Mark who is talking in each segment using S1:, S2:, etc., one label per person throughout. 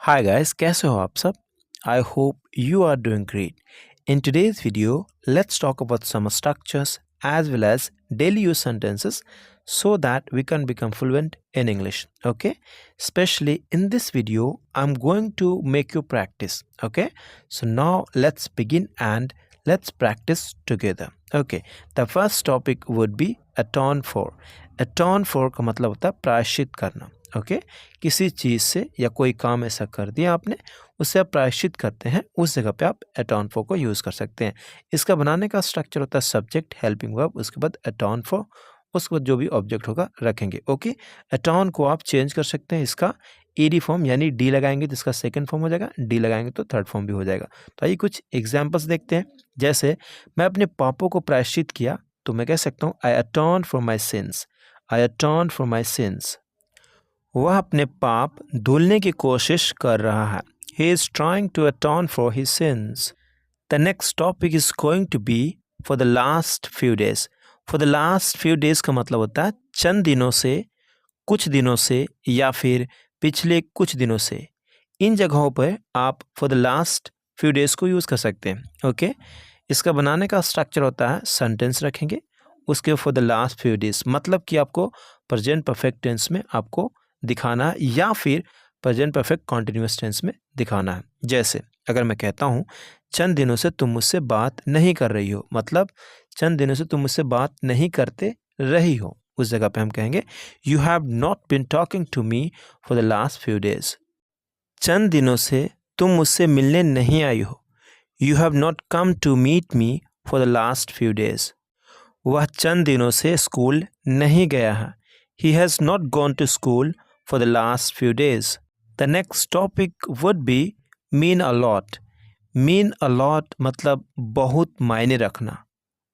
S1: Hi guys, कैसे हो आप सब? I hope you are doing great. In today's video, let's talk about some structures as well as daily use sentences so that we can become fluent in English. Okay? Especially in this video, I'm going to make you practice. Okay? So now let's begin and let's practice together. Okay. The first topic would be atone for. Atone for का मतलब होता है प्रायश्चित करना. Okay किसी चीज़ से या कोई काम ऐसा कर दिया आपने उससे आप प्रायश्चित करते हैं उस जगह पे आप अटोन फॉर को यूज़ कर सकते हैं। इसका बनाने का स्ट्रक्चर होता है सब्जेक्ट हेल्पिंग वर्ब उसके बाद अटोन फॉर उसके बाद जो भी ऑब्जेक्ट होगा रखेंगे। ओके अटोन को आप चेंज कर सकते हैं इसका ईडी फॉर्म यानी डी लगाएंगे तो इसका सेकंड फॉर्म हो जाएगा, डी लगाएंगे तो थर्ड फॉर्म भी हो जाएगा। तो आइए कुछ एग्जाम्पल्स देखते हैं। जैसे मैं अपने पापों को प्रायश्चित किया तो मैं कह सकता हूँ I atone for my sins, I atone for my sins. वह अपने पाप धुलने की कोशिश कर रहा है। He is trying to atone for his sins. The next topic is going to be for the last few days. For the last few days का मतलब होता है चंद दिनों से, कुछ दिनों से या फिर पिछले कुछ दिनों से। इन जगहों पर आप for the last few days को यूज़ कर सकते हैं। ओके इसका बनाने का स्ट्रक्चर होता है सेंटेंस रखेंगे उसके for the last few days मतलब कि आपको प्रेजेंट परफेक्ट टेंस में आपको दिखाना है या फिर प्रेजेंट परफेक्ट कॉन्टिन्यूअस टेंस में दिखाना है। जैसे अगर मैं कहता हूँ चंद दिनों से तुम मुझसे बात नहीं कर रही हो मतलब चंद दिनों से तुम मुझसे बात नहीं करते रही हो, उस जगह पे हम कहेंगे you have not been talking to me for the last few days. चंद दिनों से तुम मुझसे मिलने नहीं आई हो, you have not come to meet me for the last few days. वह चंद दिनों से स्कूल नहीं गया है, he has not gone to school for the last few days. The next topic would be mean a lot. Mean a lot मतलब बहुत मायने रखना।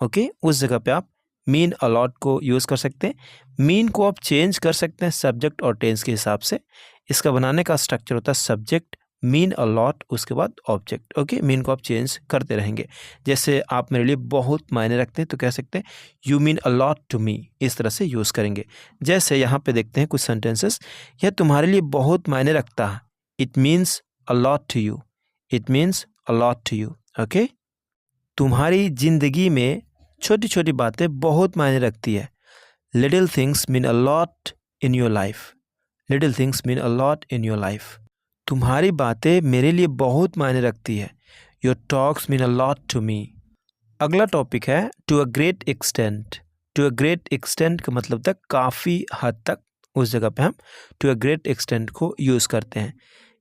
S1: ओके उस जगह पे आप mean a lot को यूज़ कर सकते हैं। mean को आप चेंज कर सकते हैं सब्जेक्ट और टेंस के हिसाब से। इसका बनाने का स्ट्रक्चर होता है सब्जेक्ट मीन अ लॉट उसके बाद ऑब्जेक्ट। ओके मीन को आप चेंज करते रहेंगे। जैसे आप मेरे लिए बहुत मायने रखते हैं तो कह सकते हैं you mean a lot to me, इस तरह से यूज़ करेंगे। जैसे यहाँ पे देखते हैं कुछ सेंटेंसेस, यह तुम्हारे लिए बहुत मायने रखता है, it means a lot to you, it means a lot to you. Okay तुम्हारी ज़िंदगी में छोटी छोटी बातें बहुत मायने रखती है, little things mean a lot in your life, little things mean a lot in your life. तुम्हारी बातें मेरे लिए बहुत मायने रखती है, your talks mean a lot to me. अगला टॉपिक है to a great extent. To a great extent का मतलब तक काफ़ी हद तक, उस जगह पे हम टू अ ग्रेट एक्सटेंट को यूज़ करते हैं।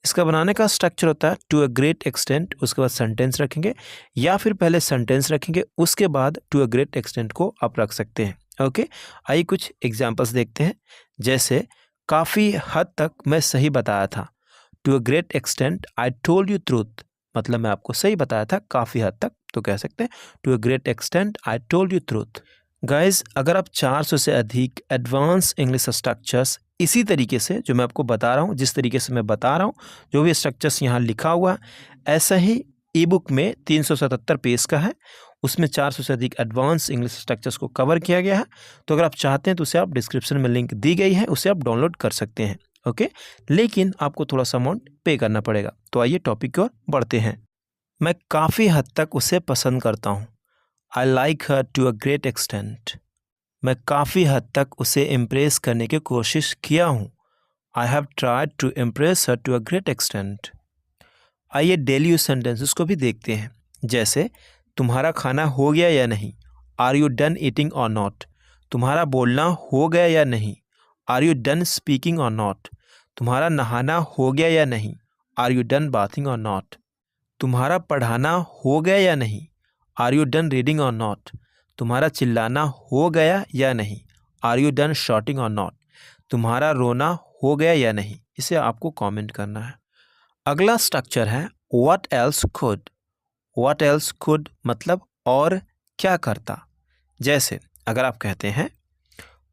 S1: इसका बनाने का स्ट्रक्चर होता है टू अ ग्रेट एक्सटेंट उसके बाद सेंटेंस रखेंगे या फिर पहले सेंटेंस रखेंगे उसके बाद टू अ ग्रेट एक्सटेंट को आप रख सकते हैं। ओके आइए कुछ एग्जाम्पल्स देखते हैं। जैसे काफ़ी हद तक मैं सही बताया था, to a great extent I told you truth मतलब मैं आपको सही बताया था काफ़ी हद तक, तो कह सकते हैं to a great extent I told you truth. Guys अगर आप 400 से अधिक एडवांस इंग्लिश स्ट्रक्चर्स इसी तरीके से जो मैं आपको बता रहा हूँ, जिस तरीके से मैं बता रहा हूँ, जो भी स्ट्रक्चर्स यहाँ लिखा हुआ है ऐसा ही ई बुक में 377 पेज का है, उसमें 400 से अधिक एडवांस इंग्लिश स्ट्रक्चर्स को कवर किया गया है। तो अगर आप चाहते हैं तो उसे आप डिस्क्रिप्शन में लिंक दी गई है, उसे आप डाउनलोड कर सकते हैं। ओके लेकिन आपको थोड़ा सा अमाउंट पे करना पड़ेगा। तो आइए टॉपिक की ओर बढ़ते हैं। मैं काफ़ी हद तक उसे पसंद करता हूँ, I like her to a great extent. मैं काफ़ी हद तक उसे इम्प्रेस करने की कोशिश किया हूँ, I have tried to impress her to a great extent. आइए डेली यूज सेंटेंसेस को भी देखते हैं। जैसे तुम्हारा खाना हो गया या नहीं, आर यू डन ईटिंग और नॉट। तुम्हारा बोलना हो गया या नहीं, आर यू डन स्पीकिंग और नॉट। तुम्हारा नहाना हो गया या नहीं, आर यू डन बाथिंग और नॉट। तुम्हारा पढ़ाना हो गया या नहीं, आर यू डन रीडिंग और नॉट। तुम्हारा चिल्लाना हो गया या नहीं, आर यू डन शॉटिंग और नॉट। तुम्हारा रोना हो गया या नहीं, इसे आपको कमेंट करना है। अगला स्ट्रक्चर है what else could. What else could मतलब और क्या करता। जैसे अगर आप कहते हैं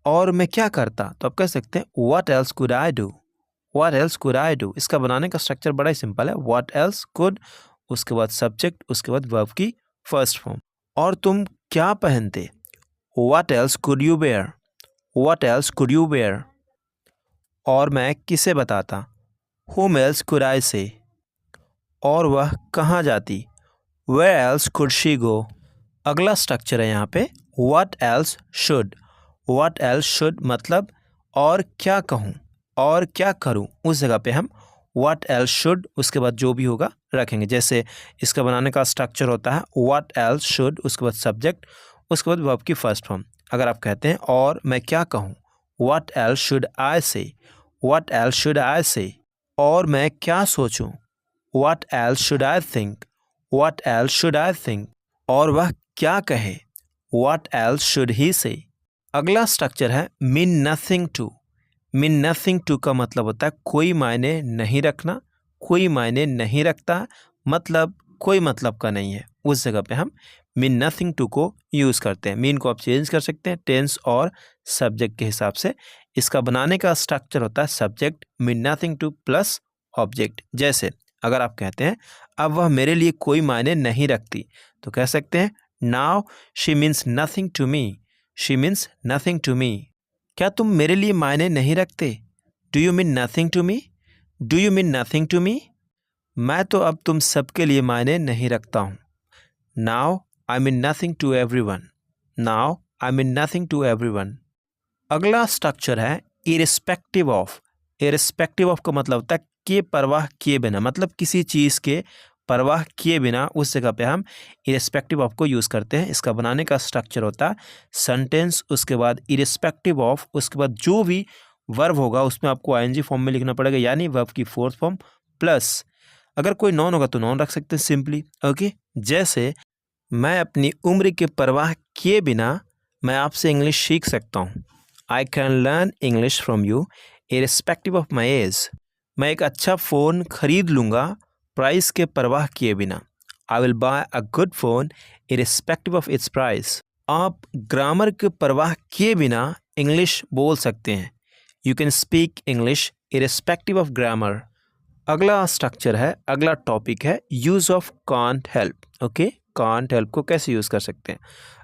S1: और मैं क्या करता तो आप कह सकते हैं what else could I do, what else could I do. इसका बनाने का स्ट्रक्चर बड़ा ही सिंपल है, व्हाट एल्स कुड उसके बाद सब्जेक्ट उसके बाद वर्ब की फर्स्ट फॉर्म। और तुम क्या पहनते, what else could you wear, what else could you wear. और मैं किसे बताता, whom else could I say? और वह कहाँ जाती? Where else could she go? अगला स्ट्रक्चर है यहाँ पे what else should. What else should मतलब और क्या कहूँ, और क्या करूँ, उस जगह पे हम what else should उसके बाद जो भी होगा रखेंगे। जैसे इसका बनाने का स्ट्रक्चर होता है what else should, उसके बाद सब्जेक्ट, उसके बाद वर्ब की फर्स्ट फॉर्म। अगर आप कहते हैं और मैं क्या कहूँ, what else should I say? What else should I say? और मैं क्या सोचूं, what else should I think? What else should I think? और वह क्या कहे, what else should he say? अगला स्ट्रक्चर है mean nothing to. mean nothing to का मतलब होता है कोई मायने नहीं रखना, कोई मायने नहीं रखता, मतलब कोई मतलब का नहीं है, उस जगह पे हम mean nothing to को यूज़ करते हैं। mean को आप चेंज कर सकते हैं टेंस और सब्जेक्ट के हिसाब से। इसका बनाने का स्ट्रक्चर होता है subject mean nothing to plus object. जैसे अगर आप कहते हैं अब वह मेरे लिए कोई मायने नहीं रखती, तो कह सकते हैं now she means nothing to me. She means nothing to me. क्या तुम मेरे लिए मायने नहीं रखते? Do you mean nothing to me? Do you mean nothing to me? मैं तो अब तुम सबके लिए मायने नहीं रखता हूँ। Now I mean nothing to everyone. Now I mean nothing to everyone. अगला स्ट्रक्चर है इरिस्पेक्टिव ऑफ। इरिस्पेक्टिव ऑफ का मतलब होता है के परवाह किए बिना, मतलब किसी चीज़ के परवाह किए बिना, उस जगह पे हम इरिस्पेक्टिव ऑफ को यूज़ करते हैं। इसका बनाने का स्ट्रक्चर होता है सेंटेंस, उसके बाद इरिस्पेक्टिव ऑफ, उसके बाद जो भी वर्ब होगा उसमें आपको आईएनजी फॉर्म में लिखना पड़ेगा, यानी वर्ब की फोर्थ फॉर्म प्लस अगर कोई नॉन होगा तो नॉन रख सकते हैं सिंपली। ओके, जैसे मैं अपनी उम्र के परवाह किए बिना मैं आपसे इंग्लिश सीख सकता हूँ। I can learn English from you irrespective of my age. मैं एक अच्छा फ़ोन खरीद लूँगा प्राइस के परवाह किए बिना। I will buy a good phone irrespective of its price. आप ग्रामर के परवाह किए बिना इंग्लिश बोल सकते हैं। You can speak English irrespective of grammar. अगला स्ट्रक्चर है, अगला टॉपिक है use of can't help. Okay, can't help को कैसे यूज़ कर सकते हैं?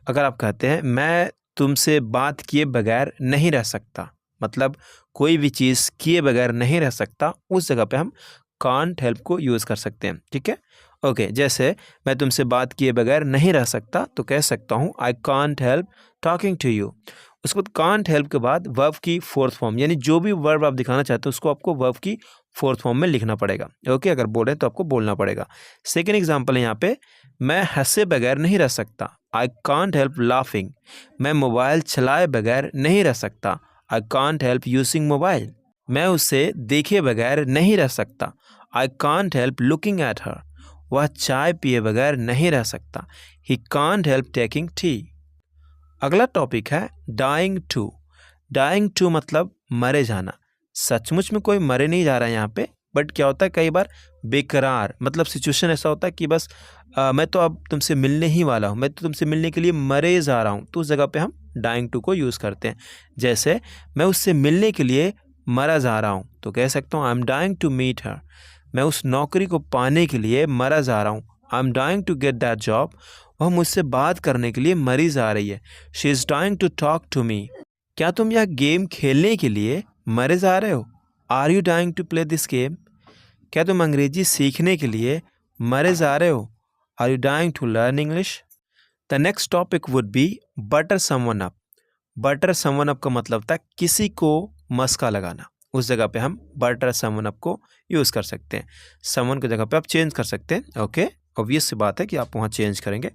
S1: अगर आप कहते हैं मैं तुमसे बात किए बगैर नहीं रह सकता, मतलब कोई भी चीज़ किए बगैर नहीं रह सकता, उस जगह पे हम कांट हेल्प को यूज़ कर सकते हैं। ठीक है, ओके, जैसे मैं तुमसे बात किए बगैर नहीं रह सकता, तो कह सकता हूँ I can't help talking to you. उसके बाद कांट हेल्प के बाद वर्ब की फोर्थ फॉर्म, यानी जो भी वर्ब आप दिखाना चाहते हो उसको आपको वर्ब की फोर्थ फॉर्म में लिखना पड़ेगा। ओके, अगर बोले तो आपको बोलना पड़ेगा। सेकेंड एग्जाम्पल है यहाँ पे, मैं हंसे बगैर नहीं रह सकता। I can't help laughing. मैं मोबाइल चलाए बगैर नहीं रह सकता। I can't help using mobile. मैं उसे देखे बगैर नहीं रह सकता। I can't help looking at her. वह चाय पिए बगैर नहीं रह सकता। He can't help taking tea. अगला टॉपिक है डाइंग टू। डाइंग टू मतलब मरे जाना। सचमुच में कोई मरे नहीं जा रहा है यहाँ पे, बट क्या होता है कई बार बेकरार, मतलब सिचुएशन ऐसा होता है कि बस मैं तो अब तुमसे मिलने ही वाला हूँ, मैं तो तुमसे मिलने के लिए मरे जा रहा हूँ, तो उस जगह पे हम डाइंग टू को यूज़ करते हैं। जैसे मैं उससे मिलने के लिए मरा जा रहा हूँ, तो कह सकता हूँ I am dying to meet her. मैं उस नौकरी को पाने के लिए मरा जा रहा हूँ। I am dying to get that job. वह मुझसे बात करने के लिए मरी जा रही है। She is dying to talk to me. क्या तुम यह गेम खेलने के लिए मरे जा रहे हो? Are you dying to play this game? क्या तुम अंग्रेजी सीखने के लिए मरे जा रहे हो? Are you dying to learn English? The next topic would be butter someone up. Butter someone up का मतलब था किसी को मस्का लगाना, उस जगह पे हम बटर समवन अप को यूज़ कर सकते हैं। समवन की जगह पे आप चेंज कर सकते हैं। ओके, ऑब्वियस सी बात है कि आप वहाँ चेंज करेंगे।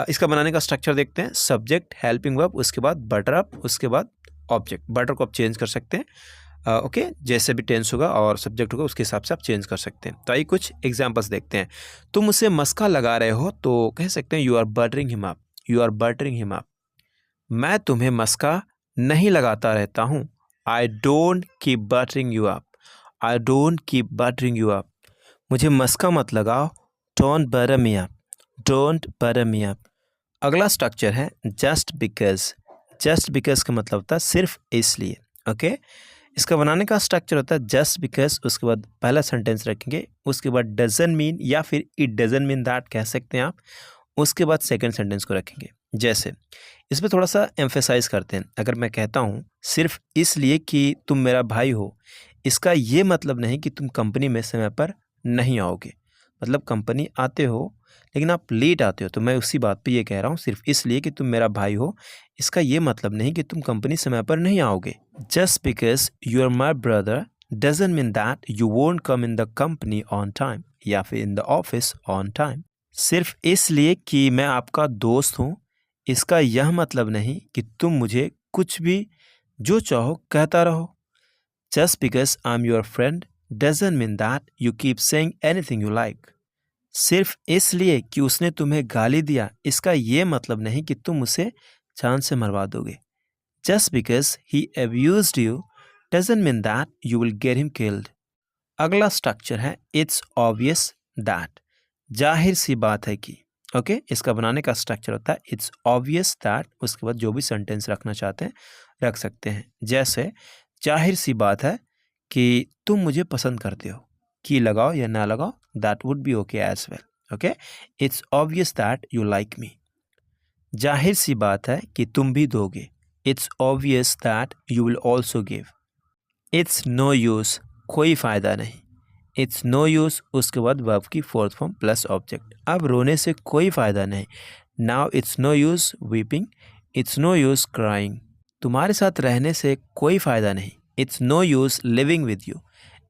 S1: इसका बनाने का स्ट्रक्चर देखते हैं, सब्जेक्ट हेल्पिंग वर्ब, उसके बाद बटर अप, उसके बाद ऑब्जेक्ट। बटर को आप चेंज कर सकते हैं। ओके, जैसे भी टेंस होगा और सब्जेक्ट होगा उसके हिसाब से आप चेंज कर सकते हैं। तो आइए कुछ एग्जांपल्स देखते हैं। तुम उसे मस्का लगा रहे हो, तो कह सकते हैं you are buttering him up. You are buttering him up. मैं तुम्हें मस्का नहीं लगाता रहता हूँ। I don't keep buttering you up. I don't keep buttering you up. मुझे मस्का मत लगाओ। Don't butter me up. Don't butter me up. अगला स्ट्रक्चर है जस्ट बिकॉज। जस्ट बिकॉज का मतलब होता है सिर्फ इसलिए। ओके, इसका बनाने का स्ट्रक्चर होता है जस्ट बिकॉज, उसके बाद पहला सेंटेंस रखेंगे, उसके बाद डजंट मीन या फिर इट डजंट मीन दैट कह सकते हैं आप, उसके बाद सेकंड सेंटेंस को रखेंगे। जैसे इस पर थोड़ा सा एम्फेसाइज करते हैं। अगर मैं कहता हूँ सिर्फ इसलिए कि तुम मेरा भाई हो, इसका ये मतलब नहीं कि तुम कंपनी में समय पर नहीं आओगे। मतलब कंपनी आते हो लेकिन आप लेट आते हो, तो मैं उसी बात पे ये कह रहा हूँ, सिर्फ इसलिए कि तुम मेरा भाई हो इसका ये मतलब नहीं कि तुम कंपनी समय पर नहीं आओगे। Just because you are my brother doesn't mean that you won't come in the company on time या फिर in the office on time. सिर्फ इसलिए कि मैं आपका दोस्त हूँ इसका यह मतलब नहीं कि तुम मुझे कुछ भी जो चाहो कहता रहो। Just because I am your friend doesn't mean that you keep saying anything you like. सिर्फ इसलिए कि उसने तुम्हें गाली दिया इसका ये मतलब नहीं कि तुम उसे जान से मरवा दोगे। Just because he abused you doesn't mean that you will get him killed. अगला स्ट्रक्चर है इट्स ऑब्वियस दैट। जाहिर सी बात है कि, ओके इसका बनाने का स्ट्रक्चर होता है इट्स ऑब्वियस दैट, उसके बाद जो भी सेंटेंस रखना चाहते हैं रख सकते हैं। जैसे जाहिर सी बात है कि तुम मुझे पसंद करते हो, की लगाओ या ना लगाओ that would be okay as well. Okay, it's obvious that you like me. जाहिर सी बात है कि तुम भी दोगे, it's obvious that you will also give. It's no use, कोई फ़ायदा नहीं, इट्स नो यूज़ उसके बाद वर्ब की फोर्थ फॉर्म प्लस ऑब्जेक्ट। अब रोने से कोई फ़ायदा नहीं, now it's no use weeping, it's no use crying. तुम्हारे साथ रहने से कोई फ़ायदा नहीं, it's no use living with you,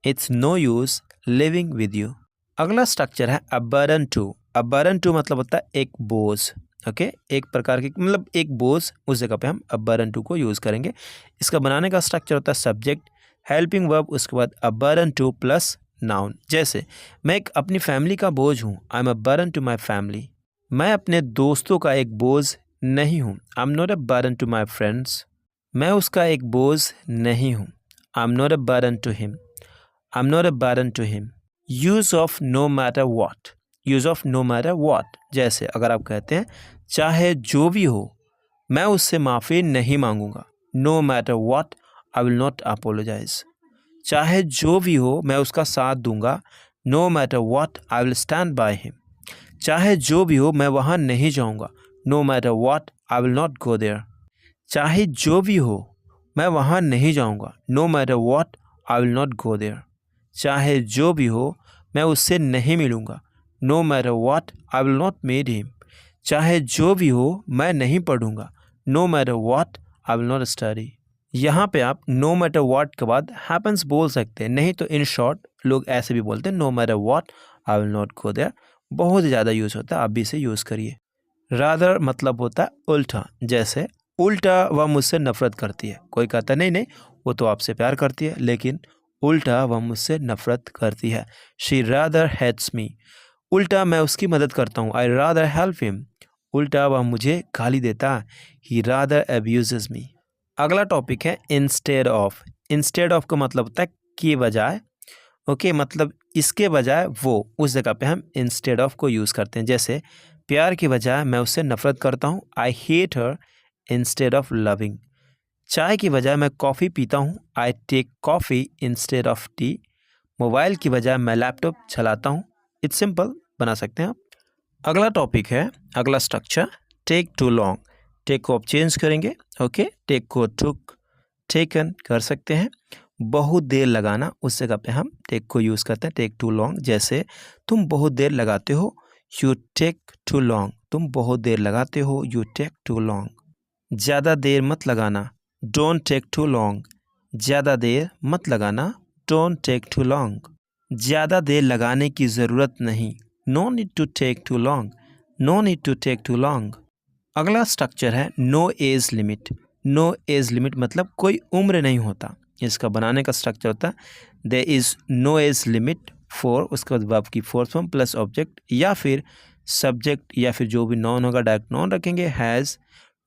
S1: it's no use living with you. अगला स्ट्रक्चर है a burden to. A burden to मतलब होता है एक बोझ। ओके, एक प्रकार की मतलब एक बोझ, उस जगह पे हम अ बर्डन टू को यूज़ करेंगे। इसका बनाने का स्ट्रक्चर होता है सब्जेक्ट हेल्पिंग वर्ब उसके बाद a burden to plus noun. जैसे मैं एक अपनी फैमिली का बोझ हूँ, I am a burden to my family. मैं अपने दोस्तों का एक बोझ नहीं हूँ, I am not a burden to my friends. मैं उसका एक बोझ नहीं हूँ, I am not a burden to him, I am not a burden to him. Use of no matter what. Use of no matter what, जैसे अगर आप कहते हैं चाहे जो भी हो मैं उससे माफ़ी नहीं मांगूंगा, no matter what I will not apologise. चाहे जो भी हो मैं उसका साथ दूंगा, no matter what I will stand by him. चाहे जो भी हो मैं वहाँ नहीं जाऊँगा, no matter what I will not go there. चाहे जो भी हो मैं वहाँ नहीं जाऊँगा, no matter what I will not go there. चाहे जो भी हो मैं उससे नहीं मिलूँगा, no matter what I will not meet him. चाहे जो भी हो मैं नहीं पढ़ूँगा, no matter what I will not study. यहाँ पे आप नो मैटर व्हाट के बाद हैपन्स बोल सकते हैं, नहीं तो इन शॉर्ट लोग ऐसे भी बोलते हैं no matter what I will not go there. बहुत ज़्यादा यूज़ होता है, आप भी इसे यूज़ करिए। रादर मतलब होता है उल्टा। जैसे उल्टा वह मुझसे नफ़रत करती है, कोई कहता है नहीं नहीं वो तो आपसे प्यार करती है, लेकिन उल्टा वह मुझसे नफ़रत करती है, शी रादर हेट्स मी। उल्टा मैं उसकी मदद करता हूँ, आई रादर हेल्प हिम। उल्टा वह मुझे गाली देता है, ही रादर अब्यूजेस मी। अगला टॉपिक है इंस्टेड ऑफ। इंस्टेड ऑफ का मतलब होता है के बजाय। ओके, मतलब इसके बजाय वो, उस जगह पे हम इंस्टेड ऑफ को यूज़ करते हैं। जैसे प्यार के बजाय मैं उससे नफ़रत करता हूँ, I hate her instead of loving. चाय की बजाय मैं कॉफ़ी पीता हूँ, I take coffee instead of tea. Mobile की बजाय मैं लैपटॉप चलाता हूँ। इट्स सिंपल बना सकते हैं आप। अगला टॉपिक है, अगला structure take too long. Take को आप चेंज करेंगे, ओके, टेक को टुक, टेकन कर सकते हैं। बहुत देर लगाना, उस जगह पे हम टेक को यूज़ करते हैं, टेक टू लॉन्ग। जैसे तुम बहुत देर लगाते हो, यू टेक टू लॉन्ग। तुम बहुत देर लगाते हो, यू टेक टू लॉन्ग। ज़्यादा देर मत लगाना, डोंट टेक टू लॉन्ग। ज़्यादा देर मत लगाना, डोंट टेक टू लॉन्ग। ज़्यादा देर लगाने की ज़रूरत नहीं, no need to take too long, no need to take too long. अगला स्ट्रक्चर है no age limit. No age limit मतलब कोई उम्र नहीं होता। इसका बनाने का स्ट्रक्चर होता है there is no age limit for, उसके बाद वर्ब की फोर्थ फॉर्म प्लस ऑब्जेक्ट या फिर सब्जेक्ट या फिर जो भी नॉन होगा डायरेक्ट नॉन रखेंगे, हैज़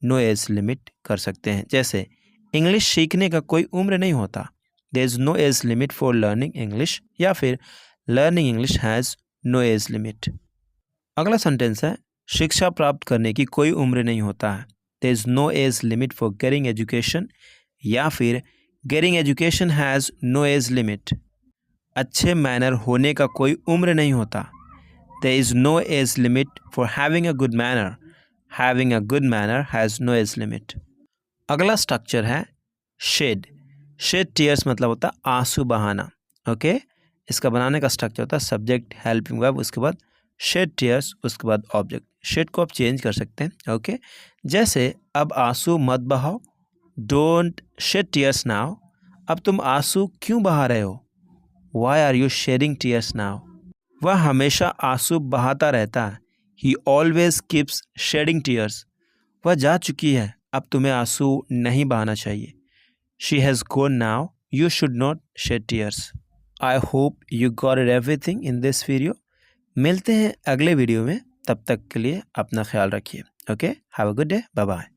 S1: नो एज लिमिट कर सकते हैं। जैसे इंग्लिश सीखने का कोई उम्र नहीं होता, there is no age limit for learning English, या फिर learning English has no age limit. अगला सेंटेंस है शिक्षा प्राप्त करने की कोई उम्र नहीं होता है, there is no age limit for getting education, या फिर getting education has no age limit. अच्छे मैनर होने का कोई उम्र नहीं होता, there is no age limit for having a good manner, having a good manner has no age limit. अगला स्ट्रक्चर है शेड। शेड टीयर्स मतलब होता है आंसू बहाना। ओके, इसका बनाने का स्ट्रक्चर होता है सब्जेक्ट, हेल्पिंग वर्ब, उसके बाद शेड टीयर्स, उसके बाद ऑब्जेक्ट। शेड को आप चेंज कर सकते हैं। ओके, जैसे अब आंसू मत बहाओ, डोंट शेड टीयर्स नाउ। अब तुम आंसू क्यों बहा रहे हो? Why are you shedding tears now? वह हमेशा आंसू बहाता रहता है। He always keeps shedding tears. वह जा चुकी है, अब तुम्हें आंसू नहीं बहाना चाहिए। She has gone now, you should not shed tears. I hope you got it everything in this video. मिलते हैं अगले वीडियो में, तब तक के लिए अपना ख्याल रखिए। Okay, have a good day, bye bye.